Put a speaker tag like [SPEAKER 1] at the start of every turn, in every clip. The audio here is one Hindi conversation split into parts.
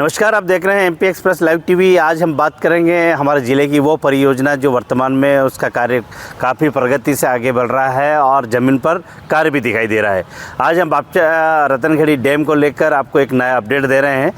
[SPEAKER 1] नमस्कार, आप देख रहे हैं एमपी एक्सप्रेस लाइव टीवी। आज हम बात करेंगे हमारे ज़िले की वो परियोजना जो वर्तमान में उसका कार्य काफ़ी प्रगति से आगे बढ़ रहा है और ज़मीन पर कार्य भी दिखाई दे रहा है। आज हम बापचा रतनखेड़ी डैम को लेकर आपको एक नया अपडेट दे रहे हैं।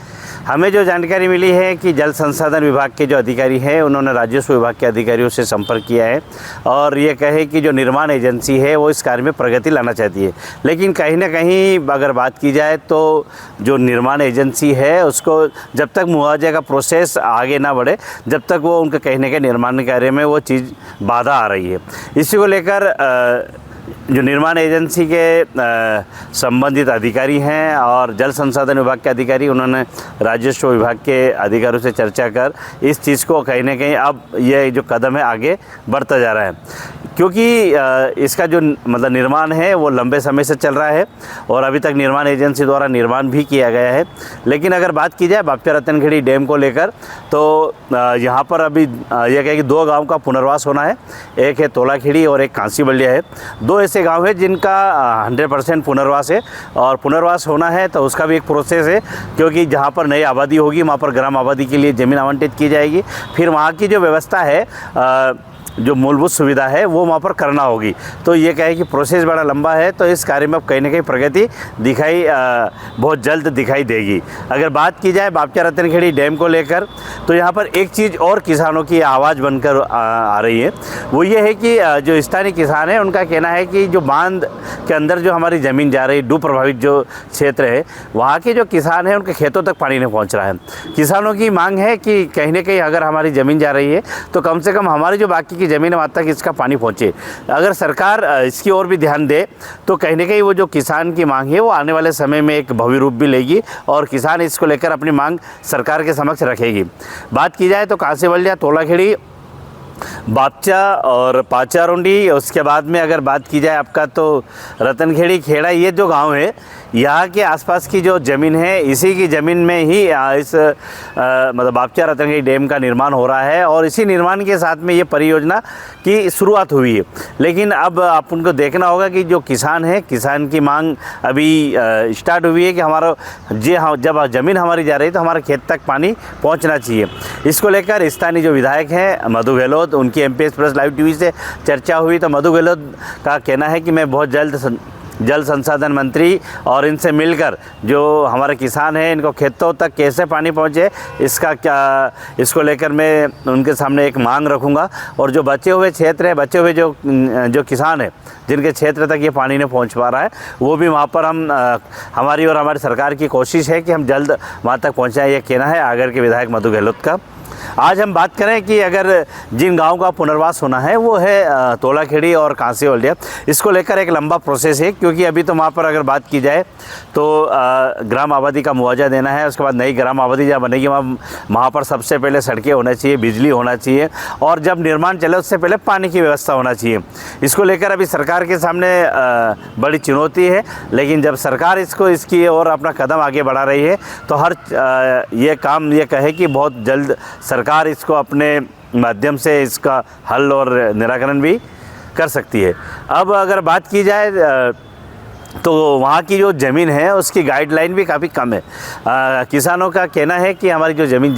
[SPEAKER 1] हमें जो जानकारी मिली है कि जल संसाधन विभाग के जो अधिकारी हैं उन्होंने राजस्व विभाग के अधिकारियों से संपर्क किया है और ये कहे कि जो निर्माण एजेंसी है वो इस कार्य में प्रगति लाना चाहती है, लेकिन कहीं ना कहीं अगर बात की जाए तो जो निर्माण एजेंसी है उसको जब तक मुआवजे का प्रोसेस आगे ना बढ़े, जब तक वो उनके कहने के निर्माण कार्य में वो चीज़ बाधा आ रही है। इसी को लेकर जो निर्माण एजेंसी के संबंधित अधिकारी हैं और जल संसाधन विभाग के अधिकारी, उन्होंने राजस्व विभाग के अधिकारियों से चर्चा कर इस चीज़ को कहीं ना कहीं अब ये जो कदम है आगे बढ़ता जा रहा है, क्योंकि इसका जो मतलब निर्माण है वो लंबे समय से चल रहा है और अभी तक निर्माण एजेंसी द्वारा निर्माण भी किया गया है। लेकिन अगर बात की जाए बापचा रतनखेड़ी डैम को लेकर तो यहाँ पर अभी यह कहे कि दो गांव का पुनर्वास होना है, एक है तोलाखेड़ी और एक कांसी बलिया है। दो ऐसे गांव हैं जिनका 100% पुनर्वास है और पुनर्वास होना है तो उसका भी एक प्रोसेस है, क्योंकि जहाँ पर नई आबादी होगी वहाँ पर ग्राम आबादी के लिए ज़मीन आवंटित की जाएगी। फिर वहाँ की जो व्यवस्था है, जो मूलभूत सुविधा है वो वहाँ पर करना होगी। तो ये कहे कि प्रोसेस बड़ा लंबा है, तो इस कार्य में अब कहीं ना कहीं प्रगति दिखाई बहुत जल्द दिखाई देगी। अगर बात की जाए बापचा रतनखेड़ी डैम को लेकर तो यहाँ पर एक चीज़ और किसानों की आवाज़ बनकर आ रही है, वो ये है कि जो स्थानीय किसान है उनका कहना है कि जो बांध के अंदर जो हमारी ज़मीन जा रही, डूब प्रभावित जो क्षेत्र है वहाँ के जो किसान हैं उनके खेतों तक पानी नहीं पहुँच रहा है। किसानों की मांग है कि कहीं ना कहीं अगर हमारी ज़मीन जा रही है तो कम से कम हमारी जो बाकी ज़मीन वहाँ तक इसका पानी पहुँचे। अगर सरकार इसकी ओर भी ध्यान दे तो कहीं ना कहीं वो जो किसान की मांग है वो आने वाले समय में एक भव्य रूप भी लेगी और किसान इसको लेकर अपनी मांग सरकार के समक्ष रखेगी। बात की जाए तो कांसी बलिया, तोलाखेड़ी, बापचा और पाचारोंडी, उसके बाद में अगर बात की जाए आपका तो रतनखेड़ी, खेड़ा, ये जो गांव है यहाँ के आसपास की जो ज़मीन है इसी की ज़मीन में ही इस मतलब बापचा रतनखेड़ी डैम का निर्माण हो रहा है और इसी निर्माण के साथ में ये परियोजना की शुरुआत हुई है। लेकिन अब आप उनको देखना होगा कि जो किसान है, किसान की मांग अभी स्टार्ट हुई है कि हमारा जब ज़मीन हमारी जा रही है तो हमारे खेत तक पानी पहुँचना चाहिए। इसको लेकर स्थानीय जो विधायक हैं मधु गहलोत, उनकी एमपी एक्सप्रेस लाइव टीवी से चर्चा हुई तो मधु गहलोत का कहना है कि मैं बहुत जल्द जल संसाधन मंत्री और इनसे मिलकर जो हमारे किसान हैं इनको खेतों तक कैसे पानी पहुंचे इसको लेकर मैं उनके सामने एक मांग रखूंगा और जो बचे हुए क्षेत्र है, बचे हुए जो किसान हैं जिनके क्षेत्र तक ये पानी नहीं पहुंच पा रहा है, वो भी वहाँ पर हमारी और हमारी सरकार की कोशिश है कि हम जल्द वहाँ तक पहुँचाएँ। ये कहना है आगर के विधायक मधु गहलोत का। आज हम बात करें कि अगर जिन गांव का पुनर्वास होना है वो है तोलाखेड़ी और कांसी बलिया। इसको लेकर एक लंबा प्रोसेस है, क्योंकि अभी तो वहाँ पर अगर बात की जाए तो ग्राम आबादी का मुआवजा देना है, उसके बाद नई ग्राम आबादी जहाँ बनेगी वहाँ पर सबसे पहले सड़कें होना चाहिए, बिजली होना चाहिए और जब निर्माण चले उससे पहले पानी की व्यवस्था होना चाहिए। इसको लेकर अभी सरकार के सामने बड़ी चुनौती है, लेकिन जब सरकार इसकी ओर अपना कदम आगे बढ़ा रही है तो हर ये काम ये कहे कि बहुत जल्द सरकार इसको अपने माध्यम से इसका हल और निराकरण भी कर सकती है। अब अगर बात की जाए तो वहाँ की जो ज़मीन है उसकी गाइडलाइन भी काफ़ी कम है। किसानों का कहना है कि हमारी जो ज़मीन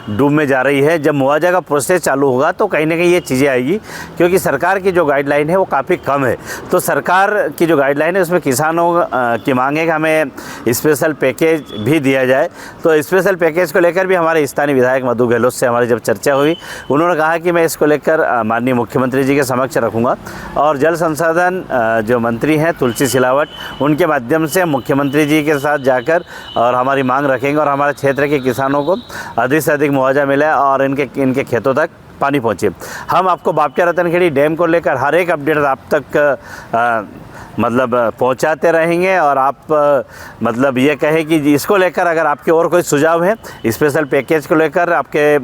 [SPEAKER 1] डूब में जा रही है, जब मुआवजा का प्रोसेस चालू होगा तो कहीं ना कहीं ये चीज़ें आएगी, क्योंकि सरकार की जो गाइडलाइन है वो काफ़ी कम है। तो सरकार की जो गाइडलाइन है उसमें किसानों की मांग है कि हमें स्पेशल पैकेज भी दिया जाए। तो स्पेशल पैकेज को लेकर भी हमारे स्थानीय विधायक मधु गहलोत से हमारी जब चर्चा हुई, उन्होंने कहा कि मैं इसको लेकर माननीय मुख्यमंत्री जी के समक्ष रखूँगा और जल संसाधन जो मंत्री हैं तुलसी सिलावट, उनके माध्यम से मुख्यमंत्री जी के साथ जाकर और हमारी मांग रखेंगे और हमारे क्षेत्र के किसानों को अधिक से अधिक मुआवजा मिले और इनके खेतों तक पानी पहुँचे। हम आपको बापचा रतनखेड़ी डैम को लेकर हर एक अपडेट आप तक मतलब पहुंचाते रहेंगे और आप मतलब ये कहे कि इसको लेकर अगर आपके और कोई सुझाव है स्पेशल पैकेज को लेकर, आपके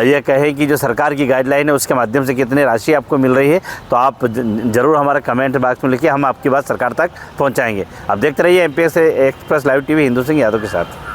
[SPEAKER 1] ये कहे कि जो सरकार की गाइडलाइन है उसके माध्यम से कितनी राशि आपको मिल रही है, तो आप ज़रूर हमारे कमेंट बॉक्स में लिखिए, हम आपकी बात सरकार तक पहुंचाएंगे। आप देखते रहिए MP express live TV Hindu Singh Yadav के साथ।